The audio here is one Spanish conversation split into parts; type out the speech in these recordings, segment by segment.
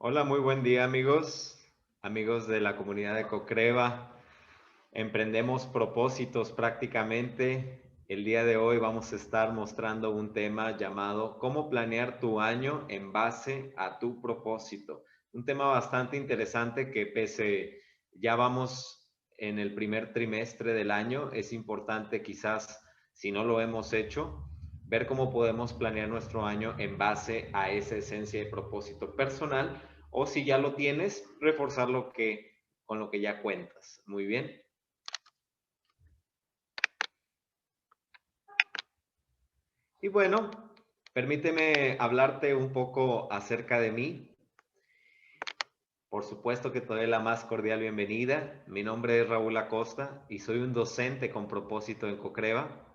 Hola, muy buen día amigos de la comunidad de Cocreva. Emprendemos propósitos prácticamente. El día de hoy vamos a estar mostrando un tema llamado ¿Cómo planear tu año en base a tu propósito? Un tema bastante interesante que pese ya vamos en el primer trimestre del año, es importante quizás si no lo hemos hecho, ver cómo podemos planear nuestro año en base a esa esencia de propósito personal o si ya lo tienes, reforzar con lo que ya cuentas. Muy bien. Y bueno, permíteme hablarte un poco acerca de mí. Por supuesto que te doy la más cordial bienvenida. Mi nombre es Raúl Acosta y soy un docente con propósito en Cocreva.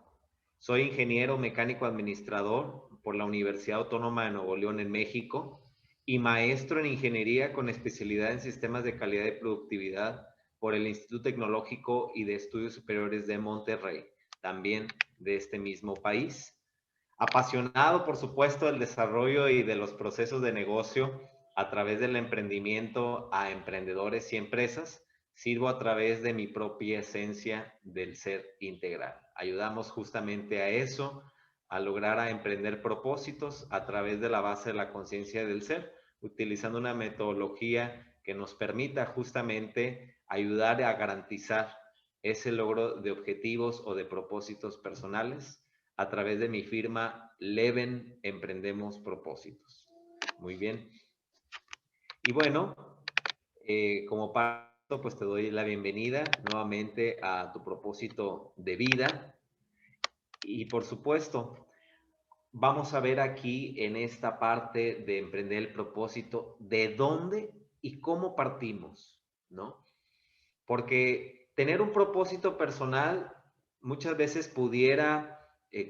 Soy ingeniero mecánico administrador por la Universidad Autónoma de Nuevo León en México y maestro en ingeniería con especialidad en sistemas de calidad y productividad por el Instituto Tecnológico y de Estudios Superiores de Monterrey, también de este mismo país. Apasionado, por supuesto, del desarrollo y de los procesos de negocio a través del emprendimiento a emprendedores y empresas, sirvo a través de mi propia esencia del ser integral. Ayudamos justamente a eso, a lograr a emprender propósitos a través de la base de la conciencia del ser, utilizando una metodología que nos permita justamente ayudar a garantizar ese logro de objetivos o de propósitos personales a través de mi firma Leven Emprendemos Propósitos. Muy bien. Y bueno, como paso, pues te doy la bienvenida nuevamente a tu propósito de vida. Y por supuesto, vamos a ver aquí en esta parte de emprender el propósito de dónde y cómo partimos, ¿no? Porque tener un propósito personal muchas veces pudiera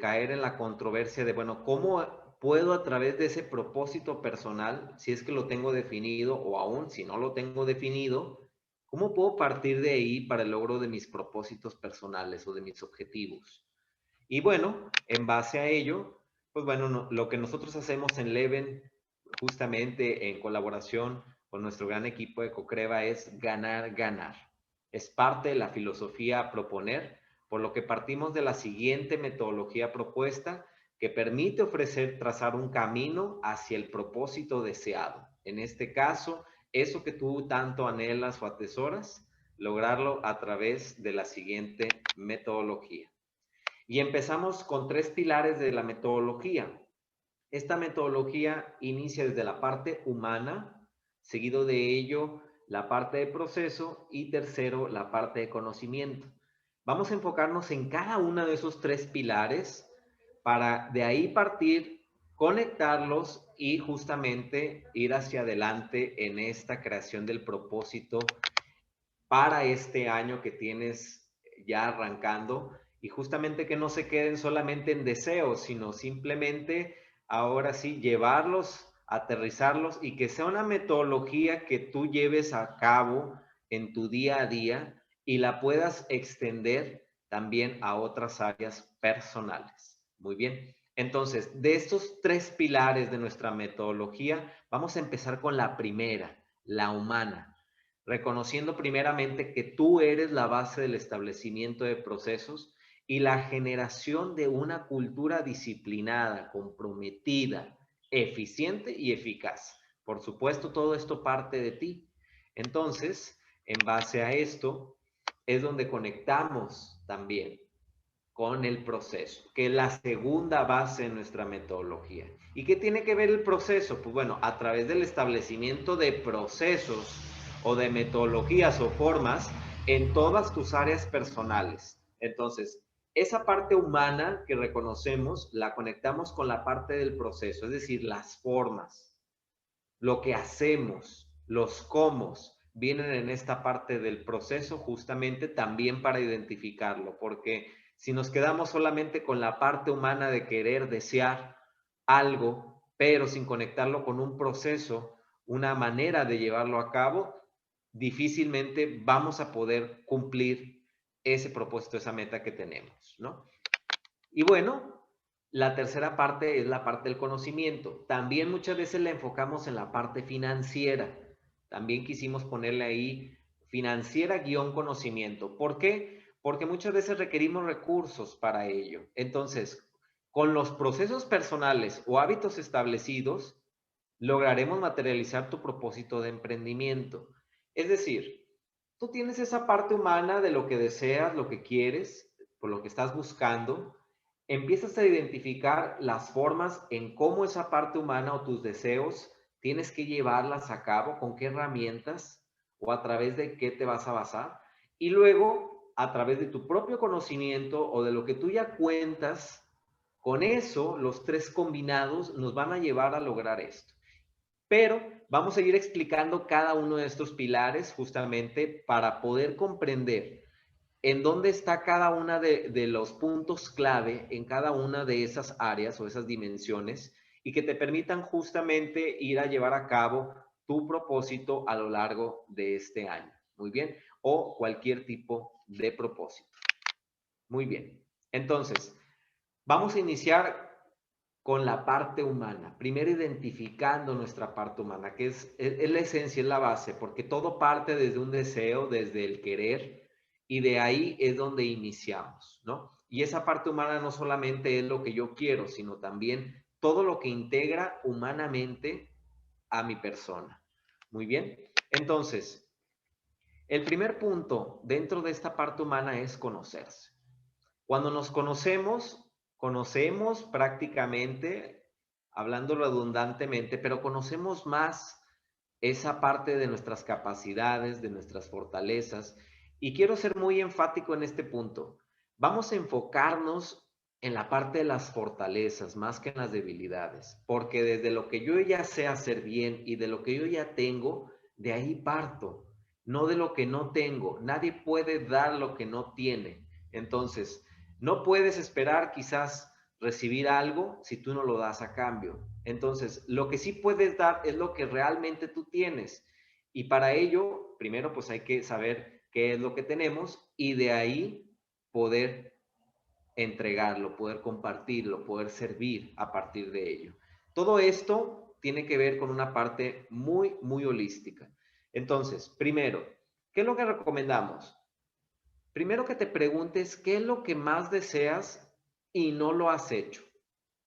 caer en la controversia de, bueno, ¿cómo puedo a través de ese propósito personal, si es que lo tengo definido o aún si no lo tengo definido, cómo puedo partir de ahí para el logro de mis propósitos personales o de mis objetivos? Y bueno, en base a ello, pues bueno, lo que nosotros hacemos en Leven, justamente en colaboración con nuestro gran equipo de Cocreva, es ganar, ganar. Es parte de la filosofía a proponer, por lo que partimos de la siguiente metodología propuesta que permite ofrecer trazar un camino hacia el propósito deseado. En este caso, eso que tú tanto anhelas o atesoras, lograrlo a través de la siguiente metodología. Y empezamos con tres pilares de la metodología. Esta metodología inicia desde la parte humana, seguido de ello la parte de proceso y tercero la parte de conocimiento. Vamos a enfocarnos en cada uno de esos tres pilares para de ahí partir, conectarlos y justamente ir hacia adelante en esta creación del propósito para este año que tienes ya arrancando y justamente que no se queden solamente en deseos, sino simplemente ahora sí llevarlos, aterrizarlos y que sea una metodología que tú lleves a cabo en tu día a día y la puedas extender también a otras áreas personales. Muy bien. Entonces, de estos tres pilares de nuestra metodología, vamos a empezar con la primera, la humana, reconociendo primeramente que tú eres la base del establecimiento de procesos y la generación de una cultura disciplinada, comprometida, eficiente y eficaz. Por supuesto, todo esto parte de ti. Entonces, en base a esto, es donde conectamos también con el proceso, que es la segunda base de nuestra metodología. ¿Y qué tiene que ver el proceso? Pues bueno, a través del establecimiento de procesos o de metodologías o formas en todas tus áreas personales. Entonces, esa parte humana que reconocemos la conectamos con la parte del proceso, es decir, las formas, lo que hacemos, los cómo, vienen en esta parte del proceso justamente también para identificarlo, porque si nos quedamos solamente con la parte humana de querer desear algo, pero sin conectarlo con un proceso, una manera de llevarlo a cabo, difícilmente vamos a poder cumplir ese propósito, esa meta que tenemos, ¿no? Y bueno, la tercera parte es la parte del conocimiento. También muchas veces la enfocamos en la parte financiera. También quisimos ponerle ahí financiera guión conocimiento. ¿Por qué? Porque muchas veces requerimos recursos para ello. Entonces, con los procesos personales o hábitos establecidos, lograremos materializar tu propósito de emprendimiento. Es decir, tú tienes esa parte humana de lo que deseas, lo que quieres, por lo que estás buscando. Empiezas a identificar las formas en cómo esa parte humana o tus deseos tienes que llevarlas a cabo, con qué herramientas o a través de qué te vas a basar. Y luego, a través de tu propio conocimiento o de lo que tú ya cuentas, con eso, los tres combinados nos van a llevar a lograr esto. Pero vamos a ir explicando cada uno de estos pilares justamente para poder comprender en dónde está cada una de los puntos clave en cada una de esas áreas o esas dimensiones y que te permitan justamente ir a llevar a cabo tu propósito a lo largo de este año. Muy bien. O cualquier tipo de propósito. Muy bien. Entonces, vamos a iniciar con la parte humana. Primero identificando nuestra parte humana, que es la esencia, es la base, porque todo parte desde un deseo, desde el querer, y de ahí es donde iniciamos, ¿no? Y esa parte humana no solamente es lo que yo quiero, sino también todo lo que integra humanamente a mi persona. Muy bien. Entonces, el primer punto dentro de esta parte humana es conocerse. Cuando nos conocemos, conocemos prácticamente, hablando redundantemente, pero conocemos más esa parte de nuestras capacidades, de nuestras fortalezas. Y quiero ser muy enfático en este punto. Vamos a enfocarnos en la parte de las fortalezas más que en las debilidades, porque desde lo que yo ya sé hacer bien y de lo que yo ya tengo, de ahí parto, no de lo que no tengo. Nadie puede dar lo que no tiene. Entonces, no puedes esperar quizás recibir algo si tú no lo das a cambio. Entonces, lo que sí puedes dar es lo que realmente tú tienes. Y para ello, primero pues hay que saber qué es lo que tenemos y de ahí poder entregarlo, poder compartirlo, poder servir a partir de ello. Todo esto tiene que ver con una parte muy, muy holística. Entonces, primero, ¿qué es lo que recomendamos? Primero que te preguntes qué es lo que más deseas y no lo has hecho,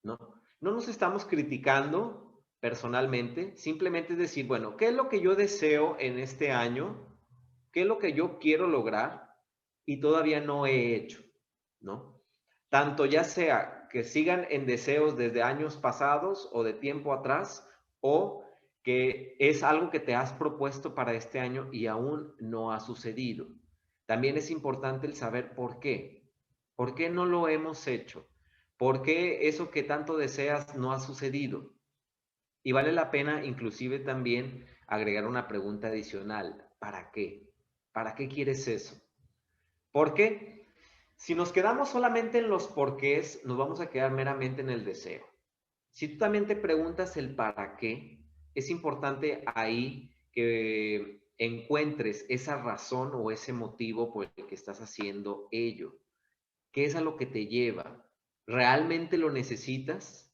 ¿no? No nos estamos criticando personalmente, simplemente es decir, bueno, ¿qué es lo que yo deseo en este año? ¿Qué es lo que yo quiero lograr y todavía no he hecho, ¿no? Tanto ya sea que sigan en deseos desde años pasados o de tiempo atrás, o que es algo que te has propuesto para este año y aún no ha sucedido. También es importante el saber por qué. ¿Por qué no lo hemos hecho? ¿Por qué eso que tanto deseas no ha sucedido? Y vale la pena inclusive también agregar una pregunta adicional. ¿Para qué? ¿Para qué quieres eso? Porque si nos quedamos solamente en los porqués, nos vamos a quedar meramente en el deseo. Si tú también te preguntas el para qué, es importante ahí que encuentres esa razón o ese motivo por el que estás haciendo ello. ¿Qué es a lo que te lleva? ¿Realmente lo necesitas?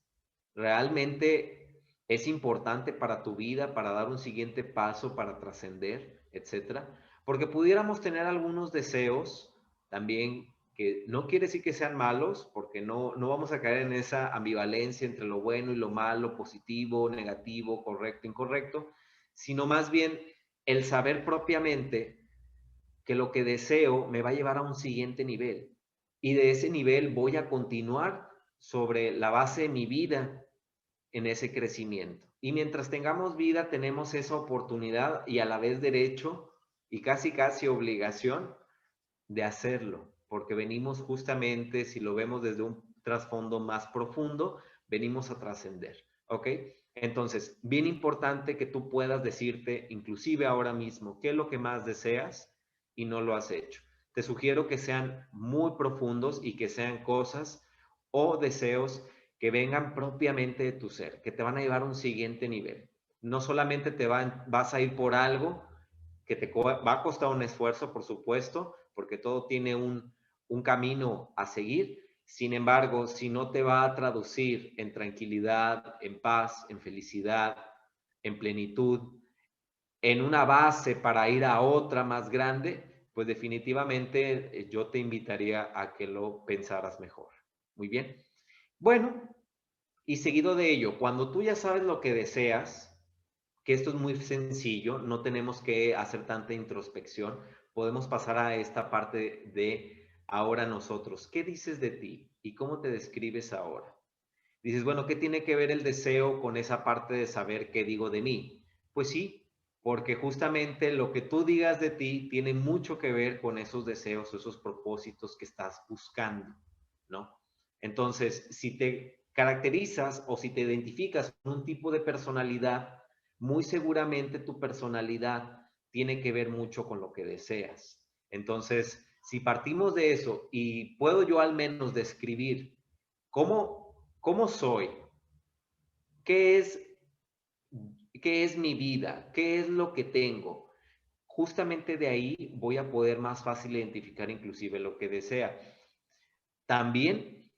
¿Realmente es importante para tu vida, para dar un siguiente paso, para trascender, etcétera? Porque pudiéramos tener algunos deseos también que no quiere decir que sean malos, porque no vamos a caer en esa ambivalencia entre lo bueno y lo malo, positivo, negativo, correcto, incorrecto, sino más bien el saber propiamente que lo que deseo me va a llevar a un siguiente nivel. Y de ese nivel voy a continuar sobre la base de mi vida en ese crecimiento. Y mientras tengamos vida, tenemos esa oportunidad y a la vez derecho y casi casi obligación de hacerlo, porque venimos justamente, si lo vemos desde un trasfondo más profundo, venimos a trascender, ¿ok? Entonces, bien importante que tú puedas decirte, inclusive ahora mismo, qué es lo que más deseas y no lo has hecho. Te sugiero que sean muy profundos y que sean cosas o deseos que vengan propiamente de tu ser, que te van a llevar a un siguiente nivel. No solamente vas a ir por algo que te va a costar un esfuerzo, por supuesto, porque todo tiene un camino a seguir, Sin embargo, si no te va a traducir en tranquilidad, en paz, en felicidad, en plenitud, en una base para ir a otra más grande, pues definitivamente yo te invitaría a que lo pensaras mejor. Muy bien. Bueno, y seguido de ello, cuando tú ya sabes lo que deseas, que esto es muy sencillo, no tenemos que hacer tanta introspección, podemos pasar a esta parte de ahora nosotros. ¿Qué dices de ti y cómo te describes ahora? Dices, bueno, ¿qué tiene que ver el deseo con esa parte de saber qué digo de mí? Pues sí, porque justamente lo que tú digas de ti tiene mucho que ver con esos deseos, esos propósitos que estás buscando, ¿no? Entonces, si te caracterizas o si te identificas con un tipo de personalidad, muy seguramente tu personalidad tiene que ver mucho con lo que deseas. Entonces, si partimos de eso y puedo yo al menos describir cómo soy, qué es, qué es mi vida, qué es lo que tengo, justamente de ahí voy a poder más fácil identificar inclusive lo que desea. También,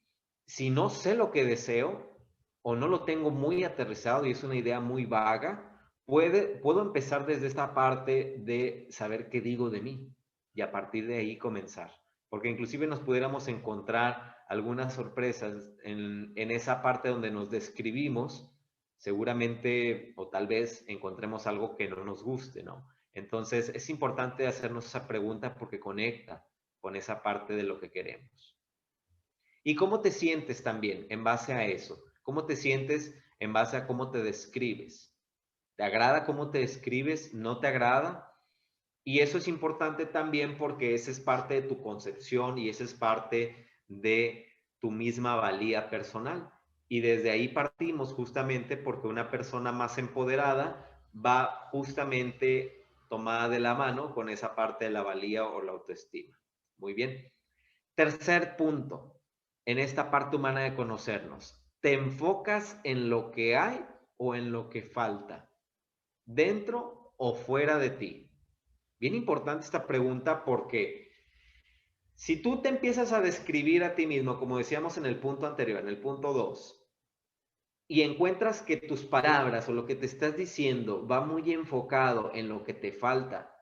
si no sé lo que deseo o no lo tengo muy aterrizado y es una idea muy vaga, puedo empezar desde esta parte de saber qué digo de mí y a partir de ahí comenzar. Porque inclusive nos pudiéramos encontrar algunas sorpresas en esa parte donde nos describimos, seguramente o tal vez encontremos algo que no nos guste, ¿no? Entonces es importante hacernos esa pregunta porque conecta con esa parte de lo que queremos. ¿Y cómo te sientes también en base a eso? ¿Cómo te sientes en base a cómo te describes? ¿Te agrada cómo te describes? ¿No te agrada? Y eso es importante también porque esa es parte de tu concepción y esa es parte de tu misma valía personal. Y desde ahí partimos justamente porque una persona más empoderada va justamente tomada de la mano con esa parte de la valía o la autoestima. Muy bien. Tercer punto, en esta parte humana de conocernos, ¿te enfocas en lo que hay o en lo que falta? ¿Dentro o fuera de ti? Bien importante esta pregunta porque si tú te empiezas a describir a ti mismo, como decíamos en el punto anterior, en el punto 2, y encuentras que tus palabras o lo que te estás diciendo va muy enfocado en lo que te falta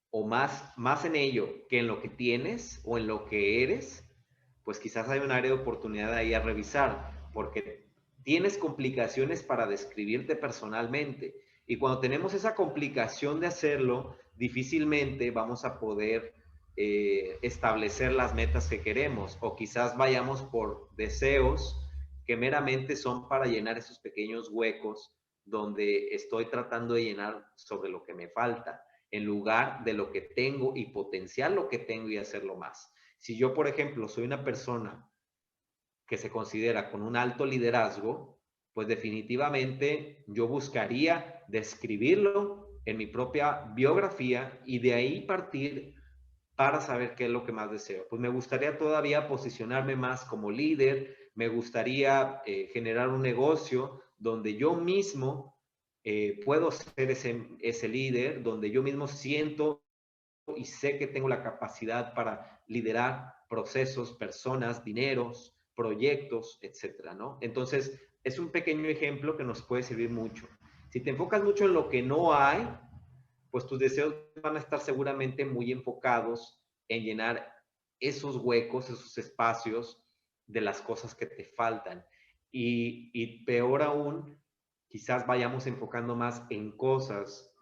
o más en ello que en lo que tienes o en lo que eres, pues quizás hay un área de oportunidad ahí a revisar, porque tienes complicaciones para describirte personalmente. Y cuando tenemos esa complicación de hacerlo, difícilmente vamos a poder establecer las metas que queremos, o quizás vayamos por deseos que meramente son para llenar esos pequeños huecos donde estoy tratando de llenar sobre lo que me falta, en lugar de lo que tengo y potenciar lo que tengo y hacerlo más. Si yo, por ejemplo, soy una persona que se considera con un alto liderazgo, pues definitivamente yo buscaría describirlo en mi propia biografía y de ahí partir para saber qué es lo que más deseo. Pues me gustaría todavía posicionarme más como líder, me gustaría generar un negocio donde yo mismo puedo ser ese líder, donde yo mismo siento y sé que tengo la capacidad para liderar procesos, personas, dineros, proyectos, etcétera, ¿no? Entonces, es un pequeño ejemplo que nos puede servir mucho. Si te enfocas mucho en lo que no hay, pues tus deseos van a estar seguramente muy enfocados en llenar esos huecos, esos espacios de las cosas que te faltan. Y peor aún, quizás vayamos enfocando más en cosas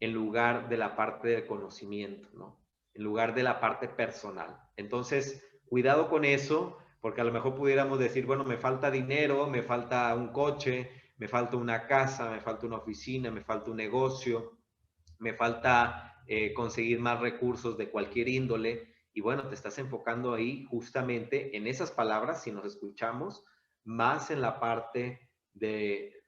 en lugar de la parte del conocimiento, ¿no? En lugar de la parte personal. Entonces, cuidado con eso, porque a lo mejor pudiéramos decir, bueno, me falta dinero, me falta un coche, me falta una casa, me falta una oficina, me falta un negocio, me falta conseguir más recursos de cualquier índole. Y bueno, te estás enfocando ahí justamente en esas palabras, si nos escuchamos, más en la parte de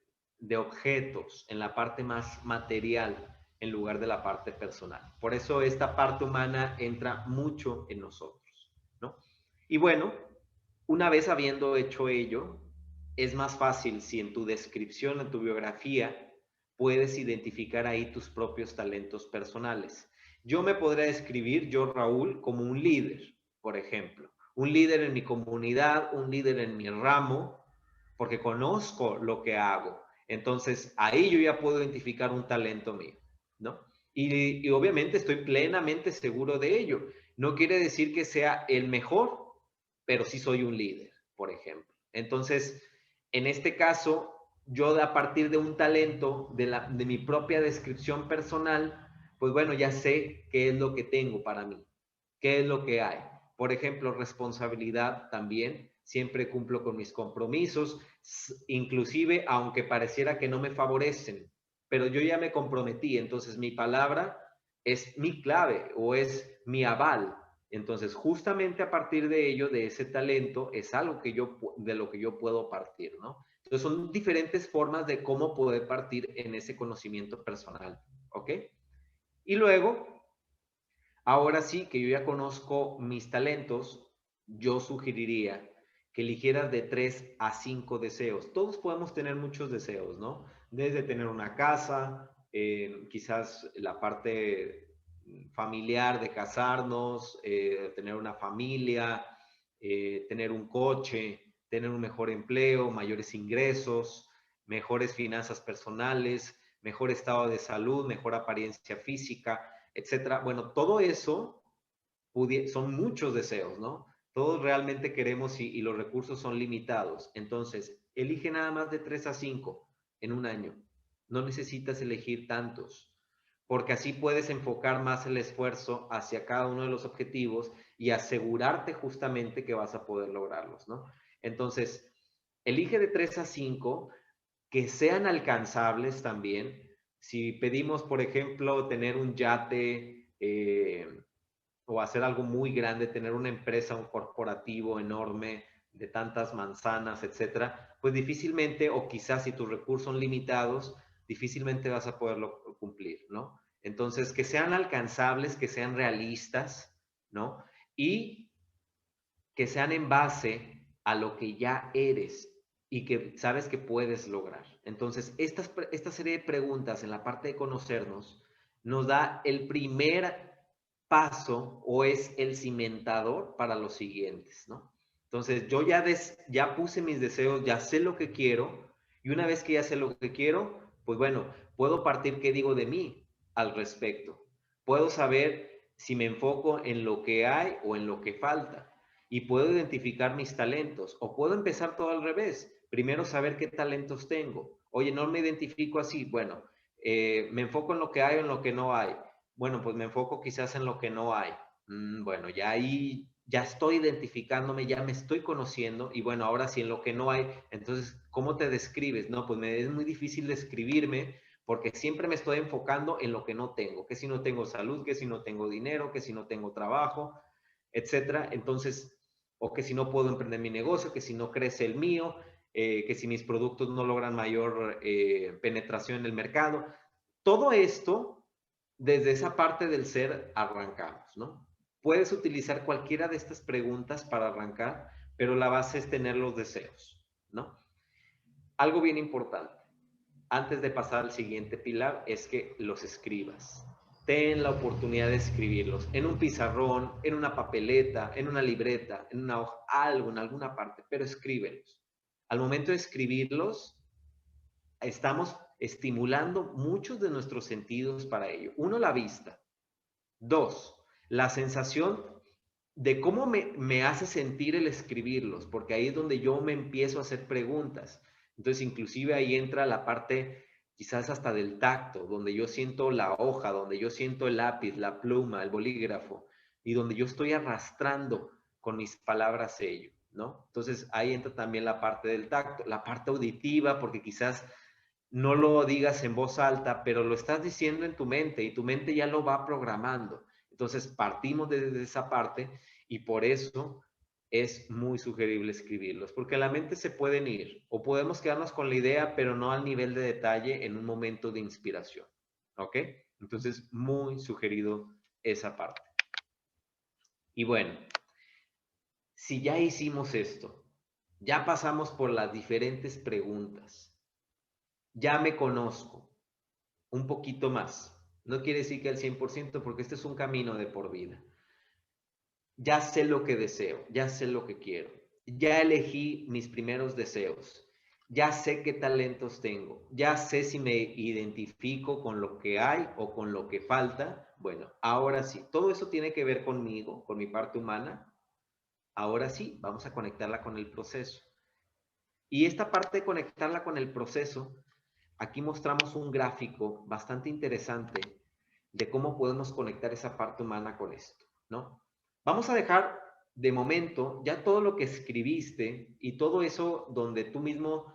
objetos, en la parte más material, en lugar de la parte personal. Por eso esta parte humana entra mucho en nosotros, ¿no? Y bueno, una vez habiendo hecho ello, es más fácil si en tu descripción, en tu biografía, puedes identificar ahí tus propios talentos personales. Yo me podría describir, yo Raúl, como un líder, por ejemplo, un líder en mi comunidad, un líder en mi ramo, porque conozco lo que hago. Entonces, ahí yo ya puedo identificar un talento mío, ¿no? Y obviamente estoy plenamente seguro de ello. No quiere decir que sea el mejor, pero sí soy un líder, por ejemplo. Entonces, en este caso, yo a partir de un talento, de mi propia descripción personal, pues bueno, ya sé qué es lo que tengo para mí, qué es lo que hay. Por ejemplo, responsabilidad también, siempre cumplo con mis compromisos, inclusive aunque pareciera que no me favorecen, pero yo ya me comprometí, entonces mi palabra es mi clave o es mi aval. Entonces, justamente a partir de ello, de ese talento, es algo que de lo que yo puedo partir, ¿no? Entonces, son diferentes formas de cómo poder partir en ese conocimiento personal, ¿ok? Y luego, ahora sí que yo ya conozco mis talentos, yo sugeriría que eligieras de 3 a 5 deseos. Todos podemos tener muchos deseos, ¿no? Desde tener una casa, quizás la parte familiar de casarnos, tener una familia, tener un coche, tener un mejor empleo, mayores ingresos, mejores finanzas personales, mejor estado de salud, mejor apariencia física, etcétera. Bueno, todo eso son muchos deseos, ¿no? Todos realmente queremos y los recursos son limitados. Entonces, elige nada más de 3 a 5 en un año. No necesitas elegir tantos, porque así puedes enfocar más el esfuerzo hacia cada uno de los objetivos y asegurarte justamente que vas a poder lograrlos, ¿no? Entonces, elige de 3 a 5 que sean alcanzables también. Si pedimos, por ejemplo, tener un yate o hacer algo muy grande, tener una empresa, un corporativo enorme de tantas manzanas, etcétera, pues difícilmente, o quizás si tus recursos son limitados, difícilmente vas a poderlo cumplir, ¿no? Entonces, que sean alcanzables, que sean realistas, ¿no? Y que sean en base a lo que ya eres y que sabes que puedes lograr. Entonces, esta serie de preguntas en la parte de conocernos nos da el primer paso o es el cimentador para los siguientes, ¿no? Entonces, yo ya puse mis deseos, ya sé lo que quiero y una vez que ya sé lo que quiero, pues bueno, puedo partir qué digo de mí al respecto. Puedo saber si me enfoco en lo que hay o en lo que falta y puedo identificar mis talentos o puedo empezar todo al revés. Primero saber qué talentos tengo. Oye, no me identifico así. Bueno, me enfoco en lo que hay o en lo que no hay. Bueno, pues me enfoco quizás en lo que no hay. Bueno, ya ahí ya estoy identificándome, ya me estoy conociendo y bueno, ahora sí en lo que no hay, entonces, ¿cómo te describes? No, pues me es muy difícil describirme porque siempre me estoy enfocando en lo que no tengo, que si no tengo salud, que si no tengo dinero, que si no tengo trabajo, etcétera. Entonces, o que si no puedo emprender mi negocio, que si no crece el mío, que si mis productos no logran mayor penetración en el mercado. Todo esto, desde esa parte del ser, arrancamos, ¿no? Puedes utilizar cualquiera de estas preguntas para arrancar, pero la base es tener los deseos, ¿no? Algo bien importante, antes de pasar al siguiente pilar, es que los escribas. Ten la oportunidad de escribirlos en un pizarrón, en una papeleta, en una libreta, en una hoja, algo, en alguna parte, pero escríbelos. Al momento de escribirlos, estamos estimulando muchos de nuestros sentidos para ello. Uno, la vista. Dos, la sensación de cómo me hace sentir el escribirlos, porque ahí es donde yo me empiezo a hacer preguntas. Entonces, inclusive ahí entra la parte quizás hasta del tacto, donde yo siento la hoja, donde yo siento el lápiz, la pluma, el bolígrafo, y donde yo estoy arrastrando con mis palabras ello, ¿no? Entonces, ahí entra también la parte del tacto, la parte auditiva, porque quizás no lo digas en voz alta, pero lo estás diciendo en tu mente y tu mente ya lo va programando. Entonces partimos desde esa parte y por eso es muy sugerible escribirlos, porque la mente se pueden ir o podemos quedarnos con la idea, pero no al nivel de detalle en un momento de inspiración. ¿Ok? Entonces, muy sugerido esa parte. Y bueno, si ya hicimos esto, ya pasamos por las diferentes preguntas, ya me conozco un poquito más. No quiere decir que al 100% porque este es un camino de por vida. ya sé lo que deseo, ya sé lo que quiero, ya elegí mis primeros deseos, ya sé qué talentos tengo, ya sé si me identifico con lo que hay o con lo que falta. Bueno, ahora sí, todo eso tiene que ver conmigo, con mi parte humana. Ahora sí, vamos a conectarla con el proceso. Y esta parte de conectarla con el proceso, aquí mostramos un gráfico bastante interesante de cómo podemos conectar esa parte humana con esto, ¿no? Vamos a dejar de momento ya todo lo que escribiste y todo eso donde tú mismo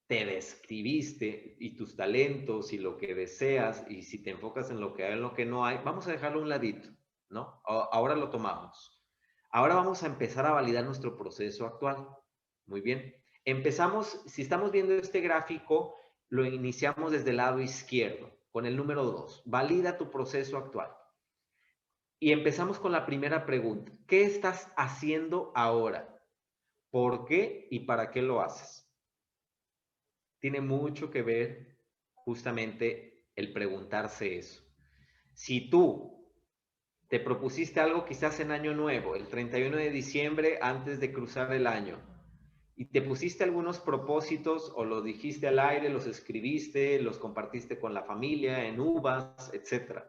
te describiste y tus talentos y lo que deseas y si te enfocas en lo que hay, en lo que no hay, vamos a dejarlo a un ladito, ¿no? Ahora lo tomamos. Ahora vamos a empezar a validar nuestro proceso actual. Muy bien. Empezamos, si estamos viendo este gráfico, lo iniciamos desde el lado izquierdo, con el número 2. Valida tu proceso actual. Y empezamos con la primera pregunta. ¿Qué estás haciendo ahora? ¿Por qué y para qué lo haces? Tiene mucho que ver justamente el preguntarse eso. Si tú te propusiste algo quizás en Año Nuevo, el 31 de diciembre antes de cruzar el año, y te pusiste algunos propósitos o los dijiste al aire, los escribiste, los compartiste con la familia, en uvas, etc.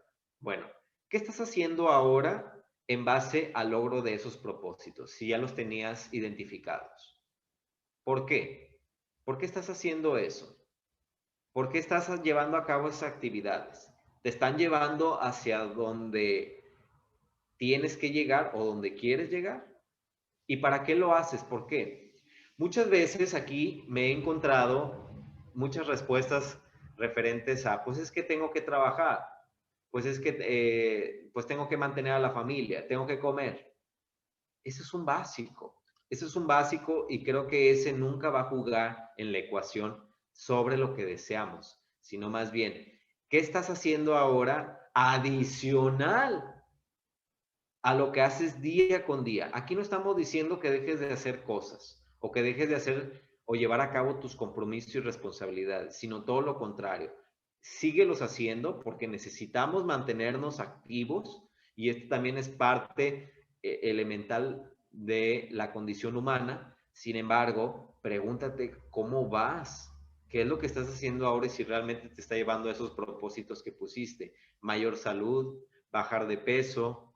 Bueno, ¿qué estás haciendo ahora en base al logro de esos propósitos, si ya los tenías identificados? ¿Por qué? ¿Por qué estás haciendo eso? ¿Por qué estás llevando a cabo esas actividades? ¿Te están llevando hacia donde tienes que llegar o donde quieres llegar? ¿Y para qué lo haces? ¿Por qué? Muchas veces aquí me he encontrado muchas respuestas referentes a, pues es que tengo que trabajar, pues es que pues tengo que mantener a la familia, tengo que comer. Eso es un básico, eso es un básico y creo que ese nunca va a jugar en la ecuación sobre lo que deseamos, sino más bien, ¿qué estás haciendo ahora adicional a lo que haces día con día? Aquí no estamos diciendo que dejes de hacer cosas o que dejes de hacer o llevar a cabo tus compromisos y responsabilidades, sino todo lo contrario. Síguelos haciendo porque necesitamos mantenernos activos y esto también es parte elemental de la condición humana. Sin embargo, pregúntate cómo vas, qué es lo que estás haciendo ahora y si realmente te está llevando a esos propósitos que pusiste. Mayor salud, bajar de peso,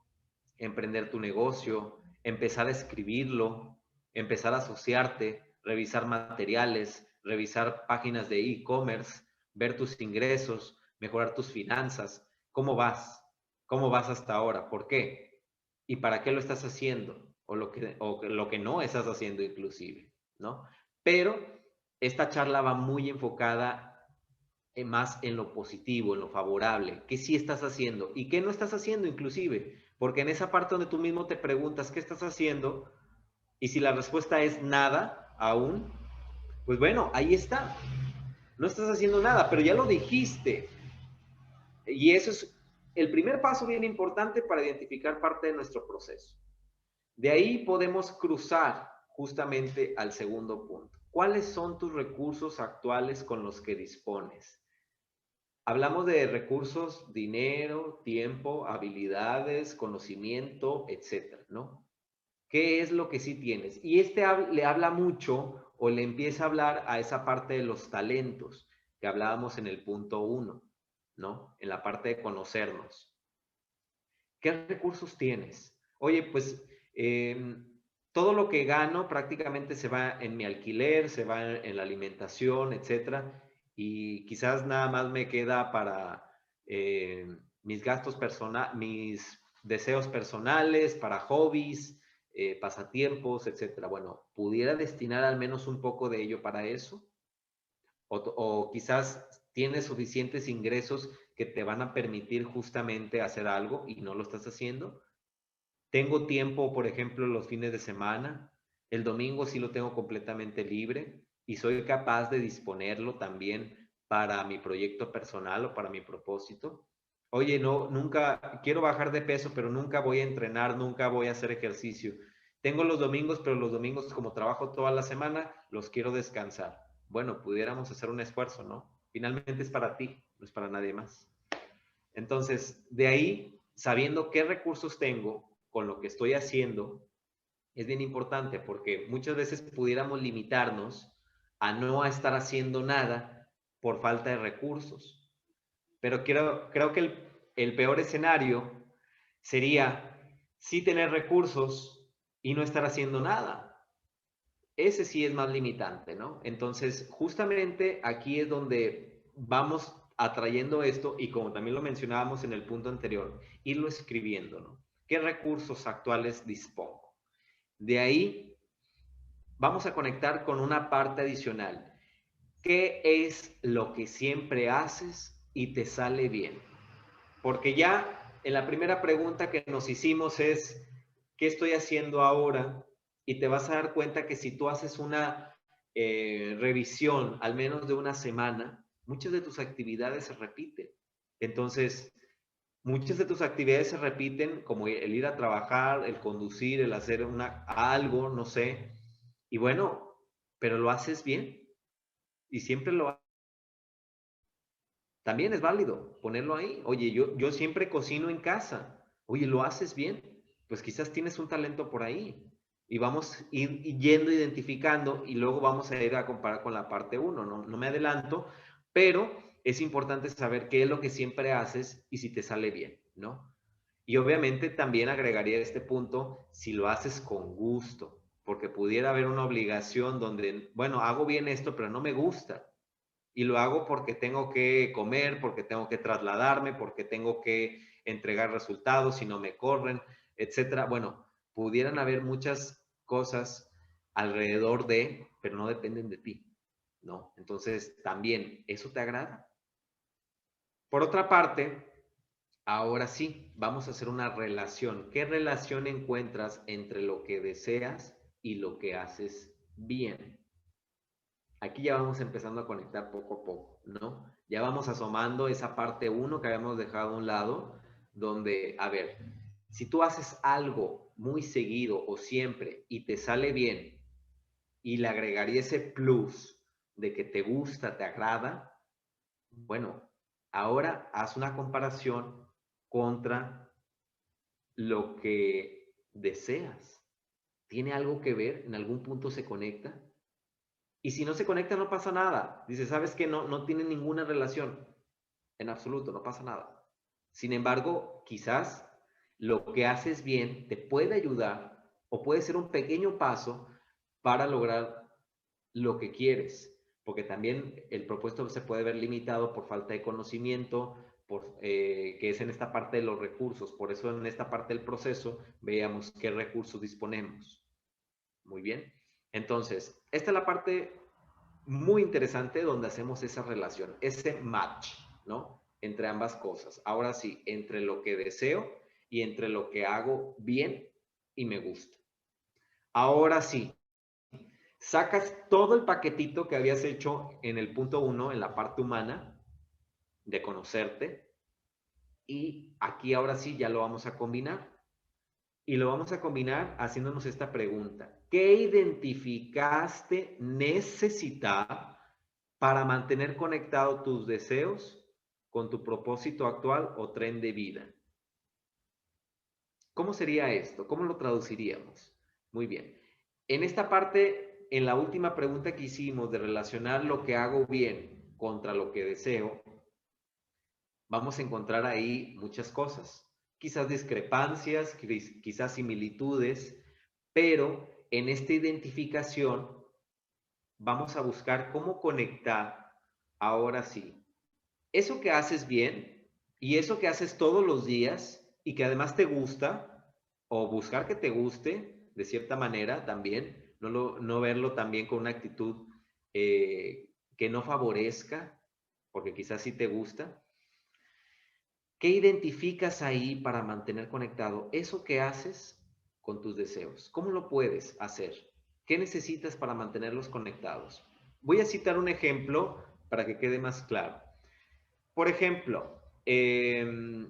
emprender tu negocio, empezar a escribirlo, empezar a asociarte, revisar materiales, revisar páginas de e-commerce, ver tus ingresos, mejorar tus finanzas. ¿Cómo vas? ¿Cómo vas hasta ahora? ¿Por qué? ¿Y para qué lo estás haciendo? O lo que no estás haciendo inclusive, ¿no? Pero esta charla va muy enfocada más en lo positivo, en lo favorable, qué sí estás haciendo y qué no estás haciendo inclusive, porque en esa parte donde tú mismo te preguntas qué estás haciendo y si la respuesta es nada aún, pues bueno, ahí está, no estás haciendo nada, pero ya lo dijiste y eso es el primer paso bien importante para identificar parte de nuestro proceso. De ahí podemos cruzar justamente al segundo punto. ¿Cuáles son tus recursos actuales con los que dispones? Hablamos de recursos, dinero, tiempo, habilidades, conocimiento, etcétera, ¿no? ¿Qué es lo que sí tienes? Y le habla mucho o le empieza a hablar a esa parte de los talentos que hablábamos en el punto 1, ¿no? En la parte de conocernos. ¿Qué recursos tienes? Oye, pues todo lo que gano prácticamente se va en mi alquiler, se va en la alimentación, etcétera, y quizás nada más me queda para mis gastos personales, mis deseos personales, para hobbies, pasatiempos, etcétera. Bueno, ¿pudiera destinar al menos un poco de ello para eso? O quizás tienes suficientes ingresos que te van a permitir justamente hacer algo y no lo estás haciendo. Tengo tiempo, por ejemplo, los fines de semana. El domingo sí lo tengo completamente libre y soy capaz de disponerlo también para mi proyecto personal o para mi propósito. Oye, no, nunca quiero bajar de peso, pero nunca voy a entrenar, nunca voy a hacer ejercicio. Tengo los domingos, pero los domingos como trabajo toda la semana, los quiero descansar. Bueno, pudiéramos hacer un esfuerzo, ¿no? Finalmente es para ti, no es para nadie más. Entonces, de ahí, sabiendo qué recursos tengo, con lo que estoy haciendo es bien importante, porque muchas veces pudiéramos limitarnos a no estar haciendo nada por falta de recursos. Pero creo que el peor escenario sería sí tener recursos y no estar haciendo nada. Ese sí es más limitante, ¿no? Entonces, justamente aquí es donde vamos atrayendo esto, y como también lo mencionábamos en el punto anterior, irlo escribiendo, ¿no? ¿Qué recursos actuales dispongo? De ahí vamos a conectar con una parte adicional. ¿Qué es lo que siempre haces y te sale bien? Porque ya en la primera pregunta que nos hicimos es, ¿qué estoy haciendo ahora? Y te vas a dar cuenta que si tú haces una revisión al menos de una semana, muchas de tus actividades se repiten. Entonces, muchas de tus actividades se repiten, como el ir a trabajar, el conducir, el hacer algo, no sé. Y bueno, pero lo haces bien y siempre lo. También es válido ponerlo ahí. Oye, yo siempre cocino en casa. Oye, ¿lo haces bien? Pues quizás tienes un talento por ahí. Y vamos a ir yendo identificando, y luego vamos a ir a comparar con la parte 1. No me adelanto, pero es importante saber qué es lo que siempre haces y si te sale bien, ¿no? Y obviamente también agregaría este punto si lo haces con gusto, porque pudiera haber una obligación donde, bueno, hago bien esto, pero no me gusta. Y lo hago porque tengo que comer, porque tengo que trasladarme, porque tengo que entregar resultados y no me corren, etcétera. Bueno, pudieran haber muchas cosas alrededor de, pero no dependen de ti, ¿no? Entonces, también, ¿eso te agrada? Por otra parte, ahora sí, vamos a hacer una relación. ¿Qué relación encuentras entre lo que deseas y lo que haces bien? Aquí ya vamos empezando a conectar poco a poco, ¿no? Ya vamos asomando esa parte 1 que habíamos dejado a un lado, donde, a ver, si tú haces algo muy seguido o siempre y te sale bien, y le agregaría ese plus de que te gusta, te agrada, bueno, ahora haz una comparación contra lo que deseas. ¿Tiene algo que ver? ¿En algún punto se conecta? Y si no se conecta, no pasa nada. Dice, ¿sabes qué? No tiene ninguna relación. En absoluto, no pasa nada. Sin embargo, quizás lo que haces bien te puede ayudar o puede ser un pequeño paso para lograr lo que quieres. Porque también el propuesto se puede ver limitado por falta de conocimiento, que es en esta parte de los recursos. Por eso en esta parte del proceso veamos qué recursos disponemos. Muy bien. Entonces, esta es la parte muy interesante donde hacemos esa relación, ese match, ¿no? Entre ambas cosas. Ahora sí, entre lo que deseo y entre lo que hago bien y me gusta. Ahora sí, sacas todo el paquetito que habías hecho en el punto 1, en la parte humana, de conocerte, y aquí ahora sí ya lo vamos a combinar. Y lo vamos a combinar haciéndonos esta pregunta. ¿Qué identificaste necesitar para mantener conectado tus deseos con tu propósito actual o tren de vida? ¿Cómo sería esto? ¿Cómo lo traduciríamos? Muy bien. En esta parte, en la última pregunta que hicimos de relacionar lo que hago bien contra lo que deseo, vamos a encontrar ahí muchas cosas. Quizás discrepancias, quizás similitudes, pero en esta identificación vamos a buscar cómo conectar ahora sí eso que haces bien y eso que haces todos los días y que además te gusta, o buscar que te guste de cierta manera también, no verlo también con una actitud que no favorezca, porque quizás sí te gusta. ¿Qué identificas ahí para mantener conectado eso que haces con tus deseos? ¿Cómo lo puedes hacer? ¿Qué necesitas para mantenerlos conectados? Voy a citar un ejemplo para que quede más claro. Por ejemplo,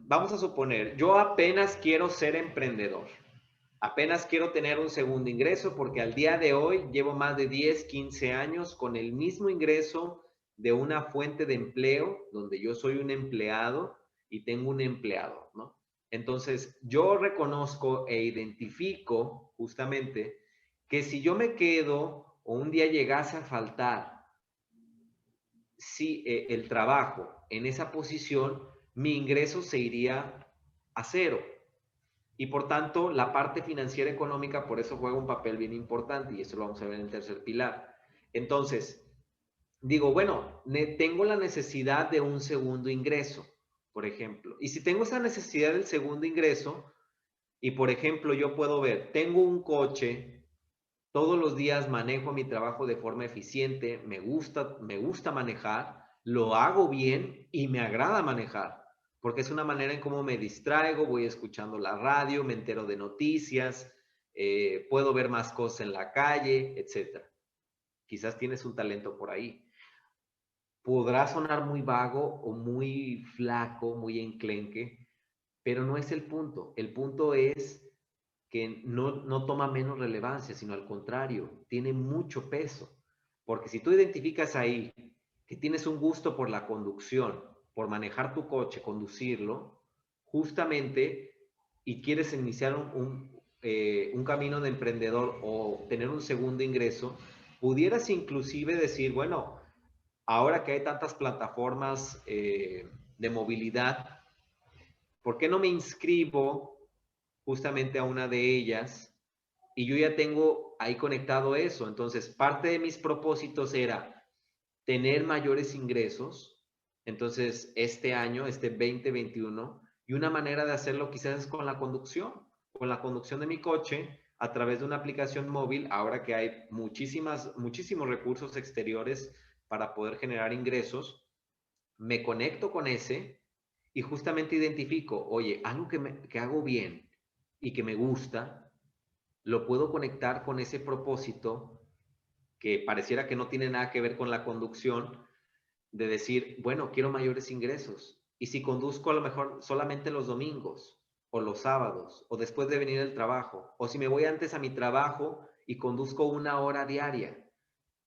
vamos a suponer, yo apenas quiero ser emprendedor. Apenas quiero tener un segundo ingreso porque al día de hoy llevo más de 10, 15 años con el mismo ingreso de una fuente de empleo donde yo soy un empleado y tengo un empleado, ¿no? Entonces, yo reconozco e identifico justamente que si yo me quedo o un día llegase a faltar el trabajo en esa posición, mi ingreso se iría a cero. Y por tanto, la parte financiera económica por eso juega un papel bien importante y eso lo vamos a ver en el tercer pilar. Entonces, digo, bueno, tengo la necesidad de un segundo ingreso, por ejemplo. Y si tengo esa necesidad del segundo ingreso, y por ejemplo, yo puedo ver, tengo un coche, todos los días manejo mi trabajo de forma eficiente, me gusta manejar, lo hago bien y me agrada manejar, porque es una manera en cómo me distraigo, voy escuchando la radio, me entero de noticias, puedo ver más cosas en la calle, etc. Quizás tienes un talento por ahí. Podrá sonar muy vago o muy flaco, muy enclenque, pero no es el punto. El punto es que no toma menos relevancia, sino al contrario, tiene mucho peso. Porque si tú identificas ahí que tienes un gusto por la conducción, por manejar tu coche, conducirlo, justamente, y quieres iniciar un camino de emprendedor o tener un segundo ingreso, pudieras inclusive decir, bueno, ahora que hay tantas plataformas de movilidad, ¿por qué no me inscribo justamente a una de ellas? Y yo ya tengo ahí conectado eso. Entonces, parte de mis propósitos era tener mayores ingresos. Entonces, este año, este 2021, y una manera de hacerlo quizás es con la conducción de mi coche a través de una aplicación móvil, ahora que hay muchísimos recursos exteriores para poder generar ingresos, me conecto con ese y justamente identifico, oye, algo que hago bien y que me gusta, lo puedo conectar con ese propósito que pareciera que no tiene nada que ver con la conducción, de decir, bueno, quiero mayores ingresos. Y si conduzco a lo mejor solamente los domingos o los sábados o después de venir del trabajo, o si me voy antes a mi trabajo y conduzco 1 hora diaria,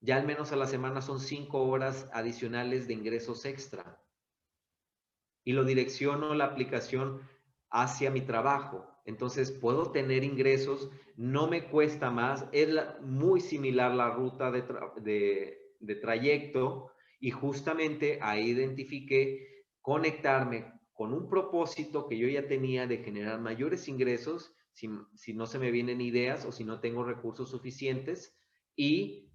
ya al menos a la semana son 5 horas adicionales de ingresos extra. Y lo direcciono la aplicación hacia mi trabajo. Entonces puedo tener ingresos, no me cuesta más, es muy similar la ruta de trayecto y justamente ahí identifiqué conectarme con un propósito que yo ya tenía de generar mayores ingresos si no se me vienen ideas o si no tengo recursos suficientes y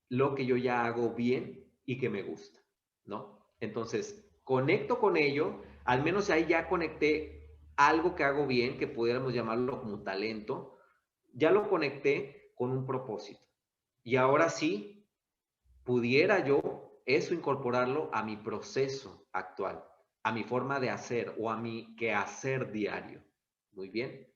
lo que yo ya hago bien y que me gusta, ¿no? Entonces, conecto con ello, al menos ahí ya conecté algo que hago bien, que pudiéramos llamarlo como talento, ya lo conecté con un propósito. Y ahora sí, pudiera yo eso incorporarlo a mi proceso actual, a mi forma de hacer o a mi quehacer diario. Muy bien.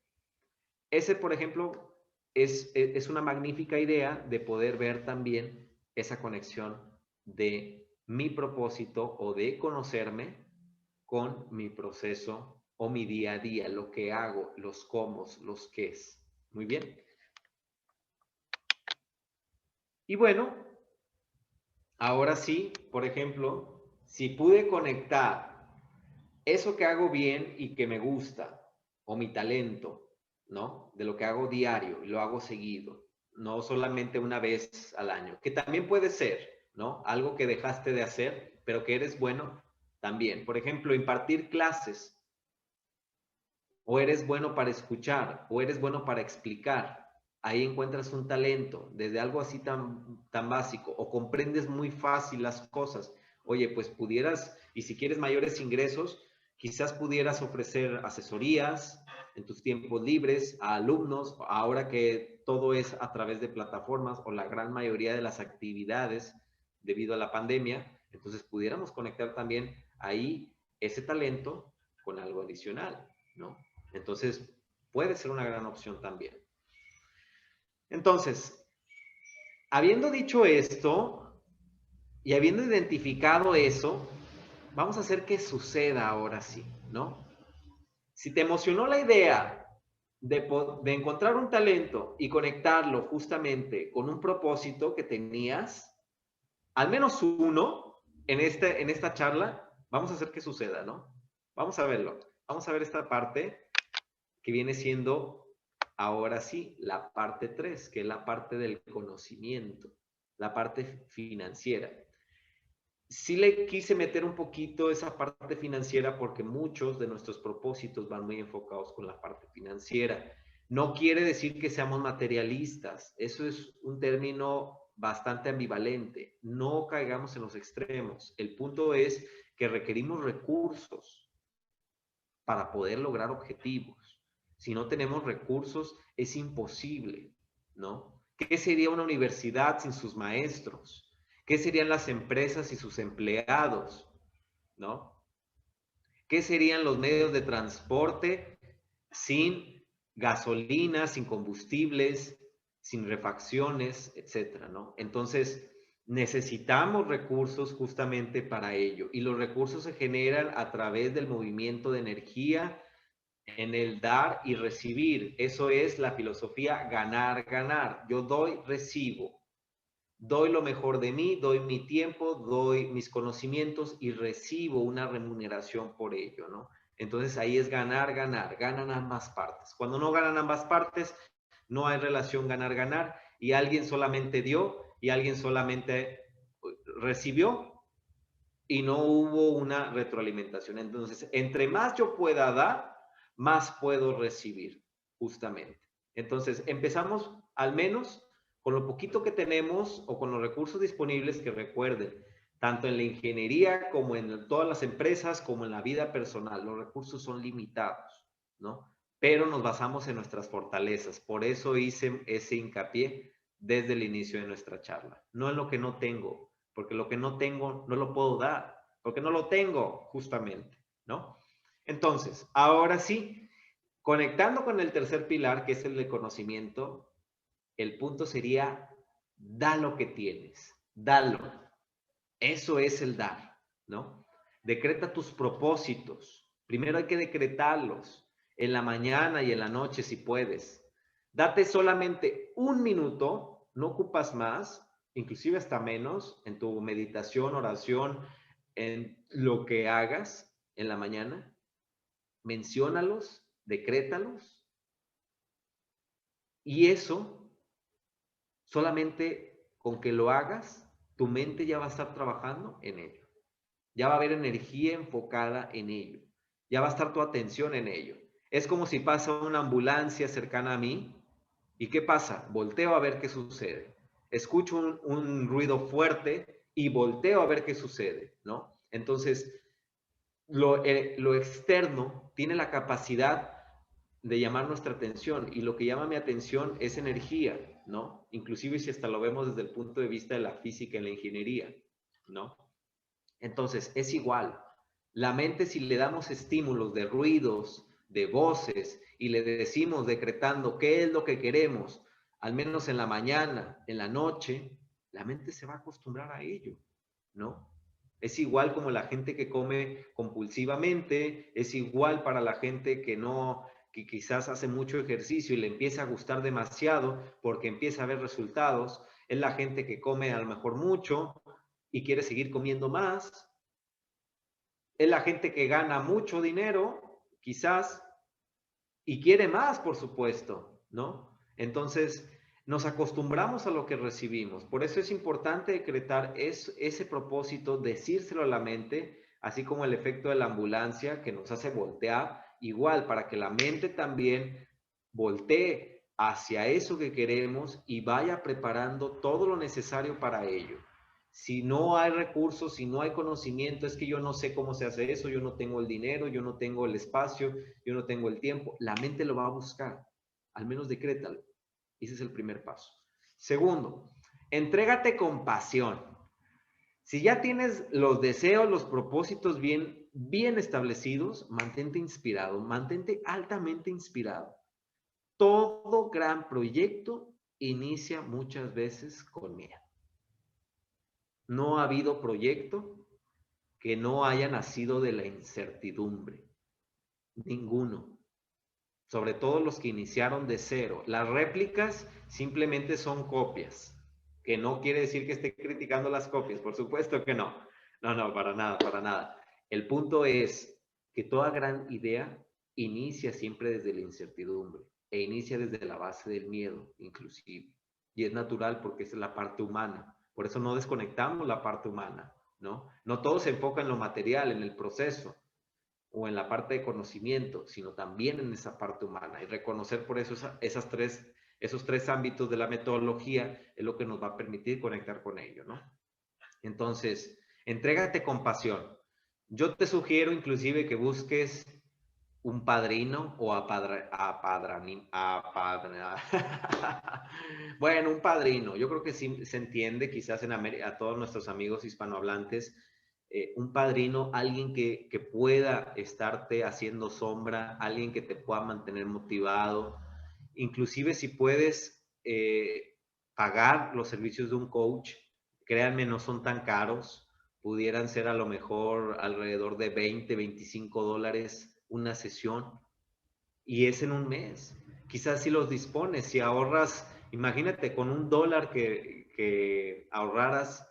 Ese, por ejemplo, es una magnífica idea de poder ver también esa conexión de mi propósito o de conocerme con mi proceso o mi día a día, lo que hago, los cómo, los qués. Muy bien. Y bueno, ahora sí, por ejemplo, si pude conectar eso que hago bien y que me gusta, o mi talento, ¿no? De lo que hago diario y lo hago seguido, no solamente una vez al año, que también puede ser, ¿no? Algo que dejaste de hacer, pero que eres bueno también. Por ejemplo, impartir clases, o eres bueno para escuchar, o eres bueno para explicar. Ahí encuentras un talento, desde algo así tan básico, o comprendes muy fácil las cosas. Oye, pues pudieras, y si quieres mayores ingresos, quizás pudieras ofrecer asesorías en tus tiempos libres a alumnos, ahora que todo es a través de plataformas o la gran mayoría de las actividades debido a la pandemia, entonces pudiéramos conectar también ahí ese talento con algo adicional, ¿no? Entonces, puede ser una gran opción también. Entonces, habiendo dicho esto y habiendo identificado eso, vamos a hacer que suceda ahora sí, ¿no? Si te emocionó la idea de encontrar un talento y conectarlo justamente con un propósito que tenías, al menos uno en esta charla, vamos a hacer que suceda, ¿no? Vamos a verlo. vamos a ver esta parte que viene siendo, ahora sí, la parte 3, que es la parte del conocimiento, la parte financiera. Sí le quise meter un poquito esa parte financiera porque muchos de nuestros propósitos van muy enfocados con la parte financiera. No quiere decir que seamos materialistas. Eso es un término bastante ambivalente. No caigamos en los extremos. El punto es que requerimos recursos para poder lograr objetivos. Si no tenemos recursos, es imposible, ¿no? ¿Qué sería una universidad sin sus maestros? ¿Qué serían las empresas y sus empleados? ¿No? ¿Qué serían los medios de transporte sin gasolina, sin combustibles, sin refacciones, etcétera, ¿no? Entonces, necesitamos recursos justamente para ello. Y los recursos se generan a través del movimiento de energía en el dar y recibir. Eso es la filosofía ganar, ganar. Yo doy, recibo. Doy lo mejor de mí, doy mi tiempo, doy mis conocimientos y recibo una remuneración por ello, ¿no? Entonces ahí es ganar, ganar, ganan ambas partes. Cuando no ganan ambas partes, no hay relación ganar, ganar y alguien solamente dio y alguien solamente recibió y no hubo una retroalimentación. Entonces, entre más yo pueda dar, más puedo recibir, justamente. Entonces, empezamos al menos con lo poquito que tenemos o con los recursos disponibles que recuerden, tanto en la ingeniería como en todas las empresas, como en la vida personal. Los recursos son limitados, ¿no? Pero nos basamos en nuestras fortalezas. Por eso hice ese hincapié desde el inicio de nuestra charla. No en lo que no tengo, porque lo que no tengo no lo puedo dar, porque no lo tengo justamente, ¿no? Entonces, ahora sí, conectando con el tercer pilar, que es el de conocimiento, el punto sería, da lo que tienes, dalo. Eso es el dar, ¿no? Decreta tus propósitos. Primero hay que decretarlos en la mañana y en la noche si puedes. Date solamente un minuto, no ocupas más, inclusive hasta menos, en tu meditación, oración, en lo que hagas en la mañana. Menciónalos, decrétalos. Y eso, solamente con que lo hagas, tu mente ya va a estar trabajando en ello. Ya va a haber energía enfocada en ello. Ya va a estar tu atención en ello. Es como si pasa una ambulancia cercana a mí. ¿Y qué pasa? Volteo a ver qué sucede. Escucho un ruido fuerte y volteo a ver qué sucede, ¿no? Entonces, lo externo tiene la capacidad de llamar nuestra atención y lo que llama mi atención es energía, ¿no? Inclusive si hasta lo vemos desde el punto de vista de la física y la ingeniería, ¿no? Entonces, es igual. La mente, si le damos estímulos de ruidos, de voces, y le decimos decretando qué es lo que queremos, al menos en la mañana, en la noche, la mente se va a acostumbrar a ello, ¿no? Es igual como la gente que come compulsivamente, es igual para la gente que no, que quizás hace mucho ejercicio y le empieza a gustar demasiado porque empieza a ver resultados, es la gente que come a lo mejor mucho y quiere seguir comiendo más, es la gente que gana mucho dinero, quizás, y quiere más, por supuesto, ¿no? Entonces, nos acostumbramos a lo que recibimos. Por eso es importante decretar ese propósito, decírselo a la mente, así como el efecto de la ambulancia que nos hace voltear, igual para que la mente también voltee hacia eso que queremos y vaya preparando todo lo necesario para ello. Si no hay recursos, si no hay conocimiento, es que yo no sé cómo se hace eso, yo no tengo el dinero, yo no tengo el espacio, yo no tengo el tiempo, la mente lo va a buscar. Al menos decrétalo. Ese es el primer paso. Segundo, entrégate con pasión. Si ya tienes los deseos, los propósitos bien establecidos, mantente inspirado, mantente altamente inspirado. Todo gran proyecto inicia muchas veces con miedo. No ha habido proyecto que no haya nacido de la incertidumbre. Ninguno. Sobre todo los que iniciaron de cero. Las réplicas simplemente son copias, que no quiere decir que esté criticando las copias, por supuesto que no. No, para nada, para nada. El punto es, que toda gran idea inicia siempre desde la incertidumbre e inicia desde la base del miedo, inclusive. Y es natural porque esa es la parte humana. Por eso no desconectamos la parte humana, ¿no? No todo se enfoca en lo material, en el proceso o en la parte de conocimiento, sino también en esa parte humana. Y reconocer por eso esos tres ámbitos de la metodología es lo que nos va a permitir conectar con ello, ¿no? Entonces, entrégate con pasión. Yo te sugiero inclusive que busques un padrino o bueno, un padrino. Yo creo que sí se entiende quizás a todos nuestros amigos hispanohablantes, un padrino, alguien que pueda estarte haciendo sombra, alguien que te pueda mantener motivado. Inclusive si puedes pagar los servicios de un coach, créanme, no son tan caros. Pudieran ser a lo mejor alrededor de $20, $25 una sesión, y es en un mes. Quizás si los dispones, si ahorras, imagínate con $1 que ahorraras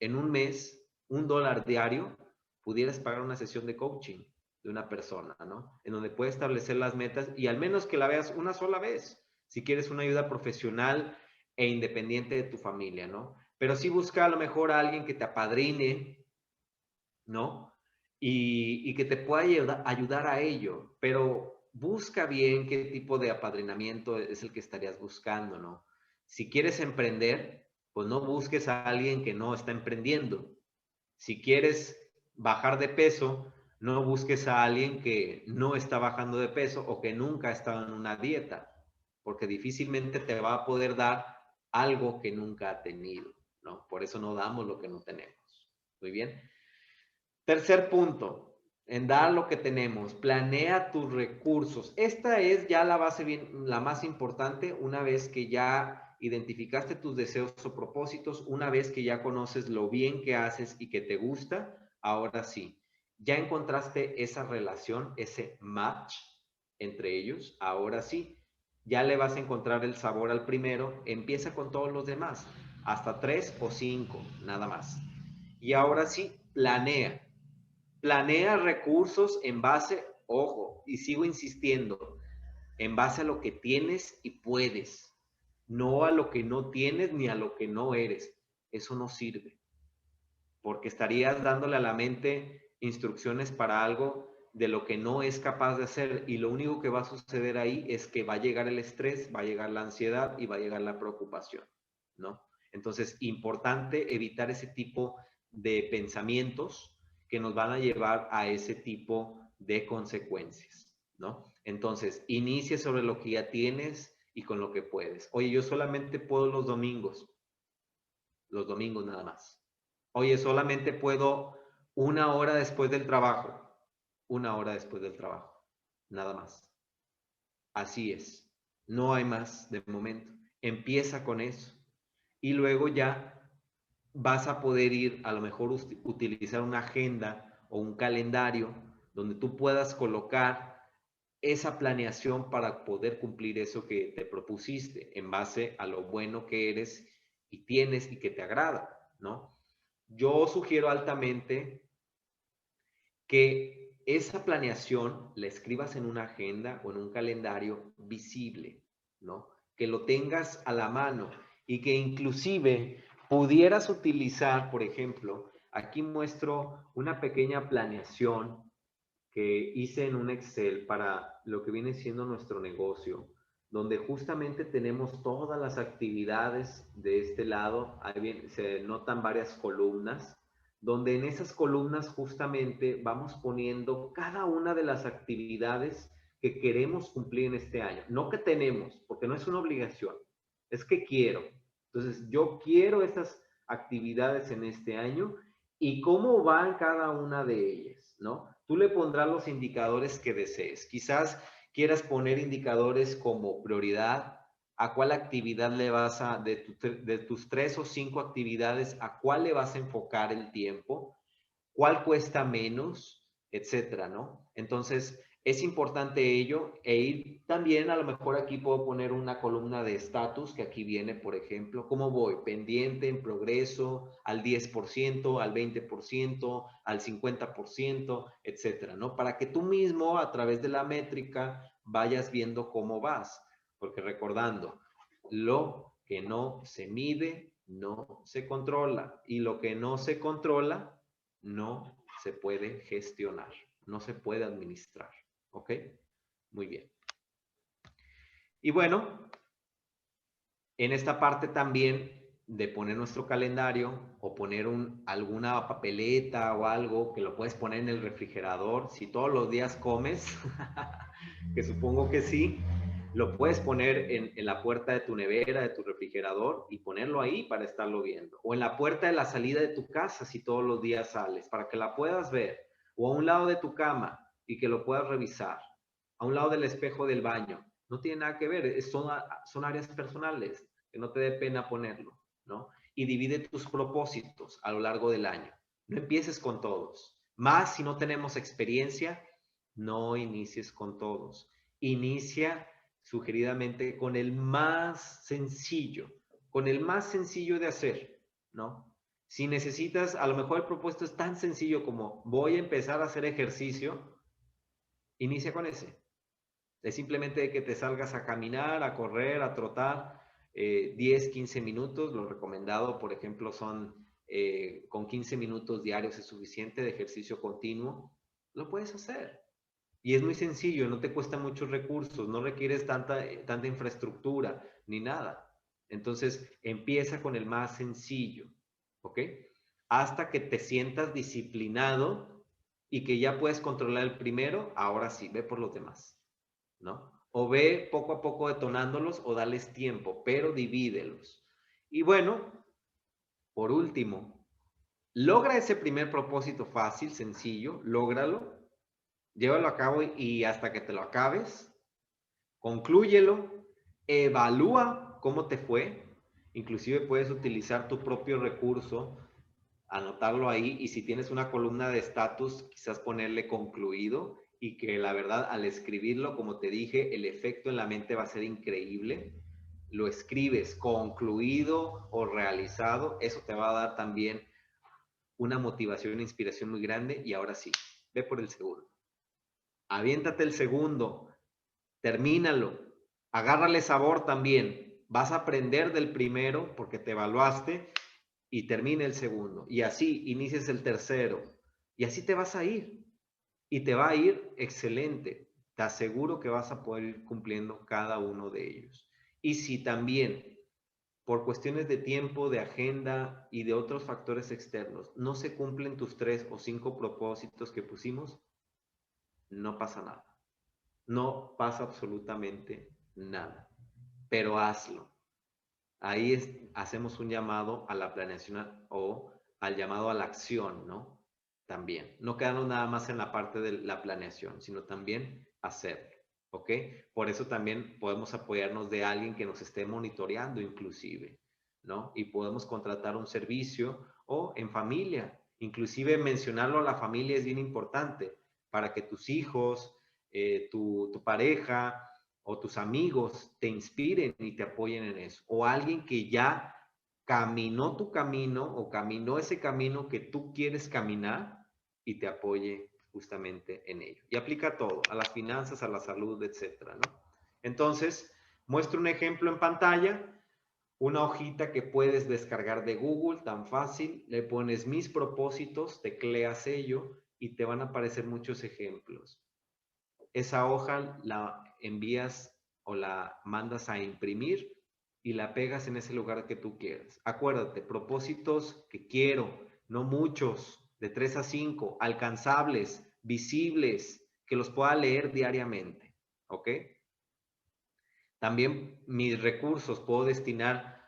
en un mes, $1 diario, pudieras pagar una sesión de coaching de una persona, ¿no? En donde puedes establecer las metas y al menos que la veas una sola vez, si quieres una ayuda profesional e independiente de tu familia, ¿no? Pero sí busca a lo mejor a alguien que te apadrine, ¿no? Y que te pueda ayudar a ello, pero busca bien qué tipo de apadrinamiento es el que estarías buscando, ¿no? Si quieres emprender, pues no busques a alguien que no está emprendiendo. Si quieres bajar de peso, no busques a alguien que no está bajando de peso o que nunca ha estado en una dieta, porque difícilmente te va a poder dar algo que nunca ha tenido, ¿no? Por eso no damos lo que no tenemos. Muy bien. Tercer punto, en dar lo que tenemos, planea tus recursos. Esta es ya la base bien, la más importante una vez que ya identificaste tus deseos o propósitos, una vez que ya conoces lo bien que haces y que te gusta, ahora sí, ya encontraste esa relación, ese match entre ellos, ahora sí, ya le vas a encontrar el sabor al primero, empieza con todos los demás, hasta 3 o 5, nada más. Y ahora sí, planea recursos en base, ojo, y sigo insistiendo, en base a lo que tienes y puedes, no a lo que no tienes ni a lo que no eres. Eso no sirve, porque estarías dándole a la mente instrucciones para algo de lo que no es capaz de hacer, y lo único que va a suceder ahí es que va a llegar el estrés, va a llegar la ansiedad y va a llegar la preocupación, ¿no? Entonces, importante evitar ese tipo de pensamientos que nos van a llevar a ese tipo de consecuencias, ¿no? Entonces, inicia sobre lo que ya tienes y con lo que puedes. Oye, yo solamente puedo los domingos nada más. Oye, solamente puedo 1 hora después del trabajo, 1 hora después del trabajo, nada más. Así es, no hay más de momento. Empieza con eso y luego ya vas a poder ir, a lo mejor utilizar una agenda o un calendario donde tú puedas colocar esa planeación para poder cumplir eso que te propusiste en base a lo bueno que eres y tienes y que te agrada, ¿no? Yo sugiero altamente que esa planeación la escribas en una agenda o en un calendario visible, ¿no? Que lo tengas a la mano y que inclusive pudieras utilizar, por ejemplo, aquí muestro una pequeña planeación que hice en un Excel para lo que viene siendo nuestro negocio, donde justamente tenemos todas las actividades de este lado. Ahí bien, se notan varias columnas, donde en esas columnas justamente vamos poniendo cada una de las actividades que queremos cumplir en este año. No que tenemos, porque no es una obligación, es que quiero. Entonces, yo quiero estas actividades en este año y cómo van cada una de ellas, ¿no? Tú le pondrás los indicadores que desees. Quizás quieras poner indicadores como prioridad, a cuál actividad le vas a, de tus 3 o 5 actividades, a cuál le vas a enfocar el tiempo, cuál cuesta menos, etcétera, ¿no? Entonces, Es importante ello e ir también, a lo mejor aquí puedo poner una columna de estatus que aquí viene, por ejemplo, cómo voy, pendiente, en progreso, al 10%, al 20%, al 50%, etcétera, ¿no? Para que tú mismo a través de la métrica vayas viendo cómo vas, porque recordando, lo que no se mide no se controla y lo que no se controla no se puede gestionar, no se puede administrar. ¿Ok? Muy bien. Y bueno, en esta parte también de poner nuestro calendario o poner alguna papeleta o algo que lo puedes poner en el refrigerador. Si todos los días comes, que supongo que sí, lo puedes poner en la puerta de tu nevera, de tu refrigerador y ponerlo ahí para estarlo viendo. O en la puerta de la salida de tu casa si todos los días sales, para que la puedas ver. O a un lado de tu cama y que lo puedas revisar. A un lado del espejo del baño. No tiene nada que ver, son áreas personales, que no te dé pena ponerlo, ¿no? Y divide tus propósitos a lo largo del año. No empieces con todos. Más si no tenemos experiencia, no inicies con todos. Inicia sugeridamente con el más sencillo de hacer, ¿no? Si necesitas, a lo mejor el propósito es tan sencillo como voy a empezar a hacer ejercicio, inicia con ese. Es simplemente que te salgas a caminar, a correr, a trotar 10, 15 minutos. Lo recomendado, por ejemplo, son con 15 minutos diarios es suficiente de ejercicio continuo. Lo puedes hacer. Y es muy sencillo, no te cuesta muchos recursos, no requieres tanta infraestructura ni nada. Entonces, empieza con el más sencillo, ¿ok? Hasta que te sientas disciplinado y que ya puedes controlar el primero, ahora sí, ve por los demás, ¿no? O ve poco a poco detonándolos o dales tiempo, pero divídelos. Y bueno, por último, logra ese primer propósito fácil, sencillo, lógralo, llévalo a cabo y hasta que te lo acabes, conclúyelo, evalúa cómo te fue, inclusive puedes utilizar tu propio recurso, anotarlo ahí y si tienes una columna de estatus, quizás ponerle concluido y que la verdad al escribirlo, como te dije, el efecto en la mente va a ser increíble. Lo escribes concluido o realizado, eso te va a dar también una motivación e inspiración muy grande y ahora sí, ve por el segundo. Aviéntate el segundo, termínalo, agárrale sabor también. Vas a aprender del primero porque te evaluaste y termina el segundo. Y así inicies el tercero. Y así te vas a ir. Y te va a ir excelente. Te aseguro que vas a poder ir cumpliendo cada uno de ellos. Y si también por cuestiones de tiempo, de agenda y de otros factores externos no se cumplen tus 3 o 5 propósitos que pusimos, no pasa nada. No pasa absolutamente nada, pero hazlo. Ahí hacemos un llamado a la planeación o al llamado a la acción, ¿no? También. No quedarnos nada más en la parte de la planeación, sino también hacerlo, ¿ok? Por eso también podemos apoyarnos de alguien que nos esté monitoreando inclusive, ¿no? Y podemos contratar un servicio o en familia. Inclusive mencionarlo a la familia es bien importante para que tus hijos, tu pareja o tus amigos te inspiren y te apoyen en eso. O alguien que ya caminó tu camino o caminó ese camino que tú quieres caminar y te apoye justamente en ello. Y aplica todo, a las finanzas, a la salud, etcétera, ¿no? Entonces, muestro un ejemplo en pantalla, una hojita que puedes descargar de Google, tan fácil, le pones mis propósitos, tecleas ello y te van a aparecer muchos ejemplos. Esa hoja la envías o la mandas a imprimir y la pegas en ese lugar que tú quieras. Acuérdate, propósitos que quiero, no muchos, de 3 a 5, alcanzables, visibles, que los pueda leer diariamente, ¿ok? También mis recursos, puedo destinar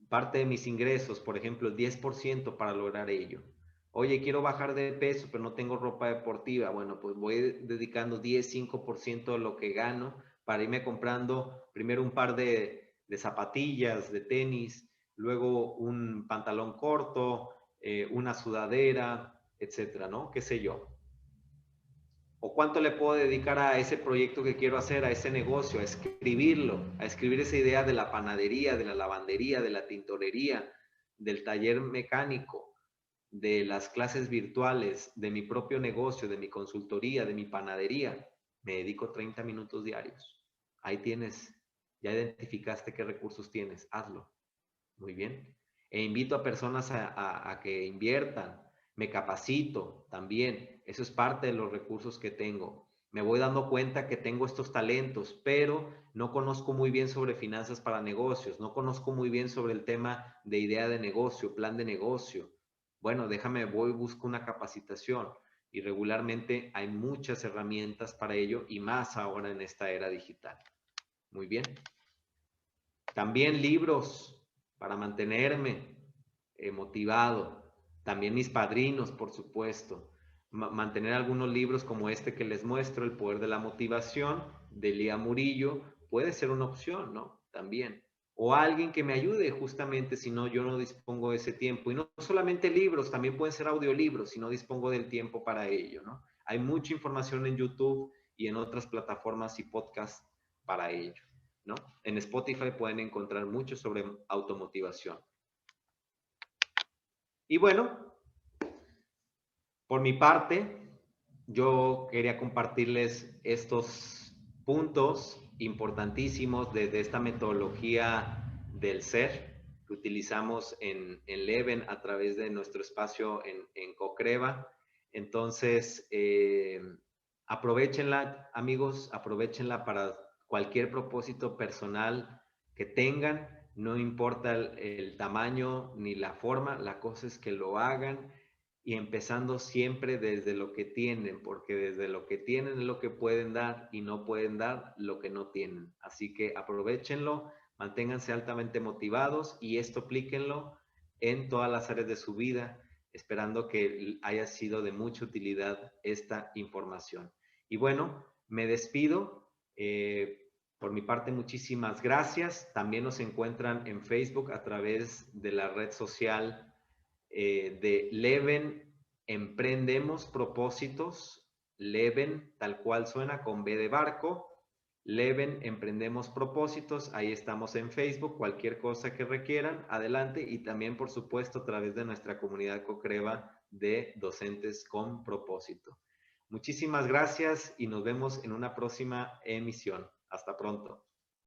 parte de mis ingresos, por ejemplo, el 10% para lograr ello. Oye, quiero bajar de peso, pero no tengo ropa deportiva. Bueno, pues voy dedicando 10, 5% de lo que gano para irme comprando primero un par de zapatillas, de tenis, luego un pantalón corto, una sudadera, etcétera, ¿no? ¿Qué sé yo? ¿O cuánto le puedo dedicar a ese proyecto que quiero hacer, a ese negocio, a escribirlo, a escribir esa idea de la panadería, de la lavandería, de la tintorería, del taller mecánico, de las clases virtuales, de mi propio negocio, de mi consultoría, de mi panadería? Me dedico 30 minutos diarios. Ahí tienes, ya identificaste qué recursos tienes, hazlo. Muy bien. E invito a personas a que inviertan. Me capacito también. Eso es parte de los recursos que tengo. Me voy dando cuenta que tengo estos talentos, pero no conozco muy bien sobre finanzas para negocios. No conozco muy bien sobre el tema de idea de negocio, plan de negocio. Bueno, déjame, voy, busco una capacitación. Y regularmente hay muchas herramientas para ello y más ahora en esta era digital. Muy bien. También libros para mantenerme motivado. También mis padrinos, por supuesto. Mantener algunos libros como este que les muestro, El poder de la motivación, de Lía Murillo, puede ser una opción, ¿no? También. O alguien que me ayude justamente si no, yo no dispongo de ese tiempo. Y no solamente libros, también pueden ser audiolibros si no dispongo del tiempo para ello, ¿no? Hay mucha información en YouTube y en otras plataformas y podcasts para ello, ¿no? En Spotify pueden encontrar mucho sobre automotivación. Y bueno, por mi parte, yo quería compartirles estos puntos importantísimos de esta metodología del ser que utilizamos en Leven a través de nuestro espacio en Cocreva. Entonces, aprovechenla, amigos, aprovechenla para cualquier propósito personal que tengan. No importa el tamaño ni la forma, la cosa es que lo hagan y empezando siempre desde lo que tienen, porque desde lo que tienen es lo que pueden dar y no pueden dar lo que no tienen. Así que aprovechenlo, manténganse altamente motivados y esto aplíquenlo en todas las áreas de su vida, esperando que haya sido de mucha utilidad esta información. Y bueno, me despido. Por mi parte, muchísimas gracias. También nos encuentran en Facebook a través de la red social de Leven Emprendemos Propósitos, Leven tal cual suena con B de barco, Leven Emprendemos Propósitos, ahí estamos en Facebook, cualquier cosa que requieran, adelante, y también por supuesto a través de nuestra comunidad Cocreva de docentes con propósito. Muchísimas gracias y nos vemos en una próxima emisión. Hasta pronto.